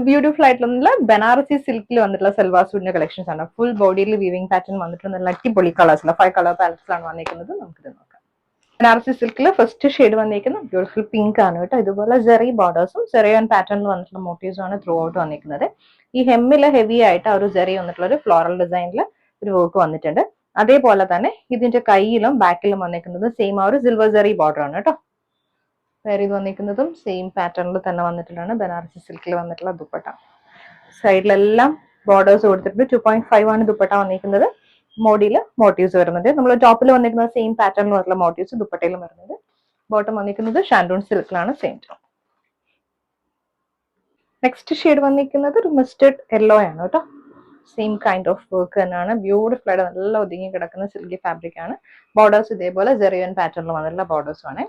Beautiful ആയിട്ടുള്ള ബനാറസി സിൽക്കിൽ വന്നിട്ടുള്ള സൽവാർ സൂട്ടിന്റെ കളക്ഷൻസ് ആണ്. ഫുൾ ബോഡിയിൽ വീവിംഗ് പാറ്റേൺ വന്നിട്ടുള്ള നല്ല അടിപൊളി കളേഴ്സിൽ 5 കളർ പാലറ്റ്സിലാണ് വന്നിരിക്കുന്നത്. നമുക്കിത് നോക്കാം. ബനാറസി സിൽക്കിൽ ഫസ്റ്റ് ഷെയ്ഡ് വന്നിരിക്കുന്ന ബ്യൂട്ടിഫുൾ പിങ്ക് ആണ് കേട്ടോ. ഇതുപോലെ ജെറി ബോർഡേഴ്സും സെറിയോൺ പാറ്റേണിൽ വന്നിട്ടുള്ള മോട്ടീവ്സും ആണ് ത്രൂ ഔട്ട് വന്നിരിക്കുന്നത്. ഈ ഹെമ്മില് ഹെവി ആയിട്ട് ആ ഒരു ജെറി വന്നിട്ടുള്ള ഒരു ഫ്ലോറൽ ഡിസൈനിൽ ഒരു വർക്ക് വന്നിട്ടുണ്ട്. അതേപോലെ തന്നെ ഇതിന്റെ കൈയിലും ബാക്കിലും വന്നിരിക്കുന്നത് സെയിം ആ ഒരു സിൽവർ ജെറി ബോർഡർ ആണ് കേട്ടോ. വേറെ ഇത് വന്നിരിക്കുന്നതും സെയിം പാറ്റേണിൽ തന്നെ വന്നിട്ടുള്ളതാണ്. ബനാറസി സിൽക്കിൽ വന്നിട്ടുള്ള ദുപ്പട്ട. സൈഡിലെല്ലാം ബോർഡേഴ്സ് കൊടുത്തിട്ടുണ്ട്. 2.5 ആണ് ദുപ്പട്ട വന്നിരിക്കുന്നത്. മോഡിയിൽ മോട്ടീവ്സ് വരുന്നുണ്ട്. നമ്മൾ ടോപ്പിൽ വന്നിരിക്കുന്ന സെയിം പാറ്റേണിൽ വന്നിട്ടുള്ള മോട്ടീവ്സ് ദുപ്പട്ടയിലും വരുന്നുണ്ട്. ബോട്ടം വന്നിരിക്കുന്നത് ഷാൻഡൂൺ സിൽക്കിലാണ്, സെയിം ടോൺ. നെക്സ്റ്റ് ഷെയ്ഡ് വന്നിരിക്കുന്നത് ഒരു മസ്റ്റേർഡ് യെല്ലോ ആണ് കേട്ടോ. സെയിം കൈൻഡ് ഓഫ് വർക്ക് തന്നെയാണ്. ബ്യൂട്ടിഫുൾ ആയിട്ട് നല്ല ഒതുങ്ങി കിടക്കുന്ന സിൽക്കി ഫാബ്രിക് ആണ്. ബോർഡേഴ്സ് ഇതേപോലെ ജെറിയൻ പാറ്റേണിൽ വന്നിട്ടുള്ള ബോർഡേഴ്സും ആണ്.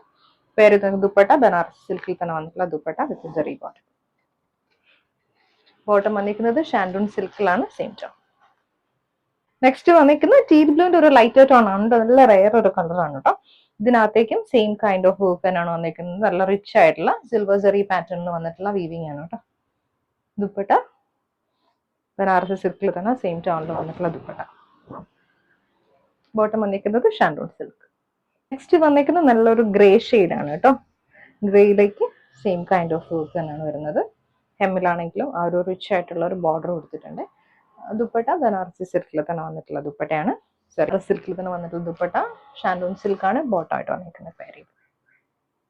പേര് ദുപ്പട്ട ബനാറസ് സിൽക്കിൽ തന്നെ വന്നിട്ടുള്ള ദുപ്പട്ട വിത്ത് ജെറി ബോർഡർ. ബോട്ടം വന്നിരിക്കുന്നത് ഷാൻഡൂൺ സിൽക്കിലാണ്, സെയിം ടോൺ. നെക്സ്റ്റ് വന്നിരിക്കുന്നത് ടീൽ ബ്ലൂവിന്റെ ഒരു ലൈറ്റ് ടോൺ ആണ്. നല്ല റെയർ ഒരു കളറാണ് കേട്ടോ. ഇതിനകത്തേക്കും സെയിം കൈൻഡ് ഓഫ് വർക്ക് തന്നെയാണ് വന്നിരിക്കുന്നത്. നല്ല റിച്ച് ആയിട്ടുള്ള സിൽവർ ജെറി പാറ്റേണിൽ വന്നിട്ടുള്ള വീവിംഗ് ആണ് കേട്ടോ. ദുപ്പട്ട ബനാറസി സിൽക്കിൽ തന്നെ സെയിം ടോണിൽ വന്നിട്ടുള്ള ദുപ്പട്ട. ബോട്ടം വന്നിരിക്കുന്നത് ഷാൻഡൂൺ സിൽക്ക്. നെക്സ്റ്റ് വന്നിരിക്കുന്നത് നല്ലൊരു ഗ്രേ ഷെയ്ഡ് ആണ് കേട്ടോ. ഗ്രേയിലേക്ക് സെയിം കൈൻഡ് ഓഫ് വർക്ക് തന്നെയാണ് വരുന്നത്. ഹെമ്മിലാണെങ്കിലും ആ ഒരു റിച്ച് ആയിട്ടുള്ള ഒരു ബോർഡർ കൊടുത്തിട്ടുണ്ട്. ദുപ്പട്ട ബനാറസി സിൽക്കിൽ തന്നെ വന്നിട്ടുള്ള ദുപ്പട്ടയാണ്. സിൽക്കിൽ തന്നെ വന്നിട്ടുള്ള ദുപ്പട്ട ഷാൻഡൂൺ സിൽക്കാണ് ബോട്ടമായിട്ട് വന്നിരിക്കുന്നത് പേര്.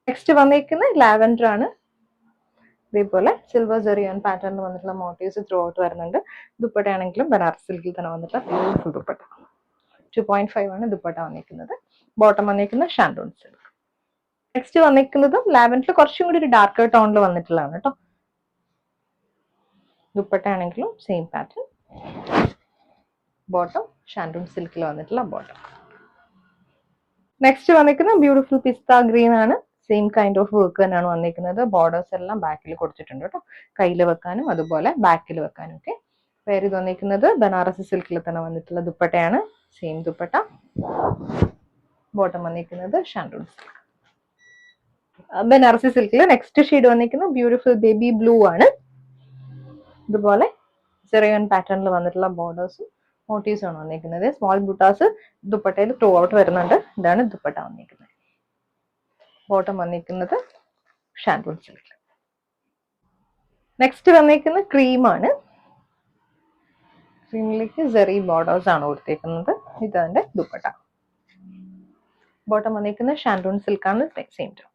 നെക്സ്റ്റ് വന്നിരിക്കുന്നത് ലാവൻഡർ ആണ്. ഇതേപോലെ സിൽവർ ജെറിയൻ പാറ്റേണിൽ വന്നിട്ടുള്ള മോട്ടീവ്സ് ത്രൂ ഔട്ട് വരുന്നുണ്ട്. ദുപ്പട്ടയാണെങ്കിലും ബനാറസി സിൽക്കിൽ തന്നെ വന്നിട്ടുള്ള ബ്യൂട്ടിഫുൾ ദുപ്പട്ട. 2.5 ആണ് ദുപ്പട്ട വന്നിരിക്കുന്നത്. ബോട്ടം വന്നിരിക്കുന്നത് ഷാൻഡൂൺ സിൽക്ക്. നെക്സ്റ്റ് വന്നിരിക്കുന്നതും ലാവൻഡറിൽ കുറച്ചും കൂടി ഒരു ഡാർക്കർ ടോണിൽ വന്നിട്ടുള്ളതാണ് കേട്ടോ. ദുപ്പട്ട ആണെങ്കിലും സെയിം പാറ്റേൺ. ബോട്ടം ഷാൻഡൂൺ സിൽക്കിൽ വന്നിട്ടുള്ള ബോട്ടം. നെക്സ്റ്റ് വന്നിരിക്കുന്ന ബ്യൂട്ടിഫുൾ പിസ്ത ഗ്രീൻ ആണ്. സെയിം കൈൻഡ് ഓഫ് വർക്ക് തന്നെയാണ് വന്നിരിക്കുന്നത്. ബോർഡേഴ്സ് എല്ലാം ബാക്കിൽ കൊടുത്തിട്ടുണ്ട് കേട്ടോ. കയ്യിൽ വെക്കാനും അതുപോലെ ബാക്കിൽ വെക്കാനും ഒക്കെ. പേര് ഇത് വന്നിരിക്കുന്നത് ബനാറസി സിൽക്കിൽ തന്നെ വന്നിട്ടുള്ള ദുപ്പട്ടയാണ്, സെയിം ദുപ്പട്ട. ബോട്ടം വന്നിരിക്കുന്നത് ഷാൻഡൂൺ സിൽക്ക്. ബനാറസി സിൽക്കിൽ നെക്സ്റ്റ് ഷെയ്ഡ് വന്നിരിക്കുന്നത് ബ്യൂട്ടിഫുൾ ബേബി ബ്ലൂ ആണ്. ഇതുപോലെ ചെറിയ പാറ്റേണിൽ വന്നിട്ടുള്ള ബോർഡേഴ്സും മോട്ടീവ്സും ആണ് വന്നിരിക്കുന്നത്. സ്മോൾ ബുട്ടാസ് ദുപ്പട്ടയിൽ ത്രൂ ഔട്ട് വരുന്നുണ്ട്. ഇതാണ് ദുപ്പട്ട വന്നിരിക്കുന്നത്. ബോട്ടം വന്നിരിക്കുന്നത് ഷാൻഡൂൺ സിൽക്ക്. നെക്സ്റ്റ് വന്നിരിക്കുന്നത് ക്രീമാണ്. ക്രീമിലേക്ക് ജെറി ബോർഡേഴ്സ് ആണ് കൊടുത്തേക്കുന്നത്. ഇതതിന്റെ ദുപ്പട്ട. ബോട്ടം വന്നിരിക്കുന്നത് ഷാൻഡൂൺ സിൽക്കാണ്, സെയിം ടോൺ.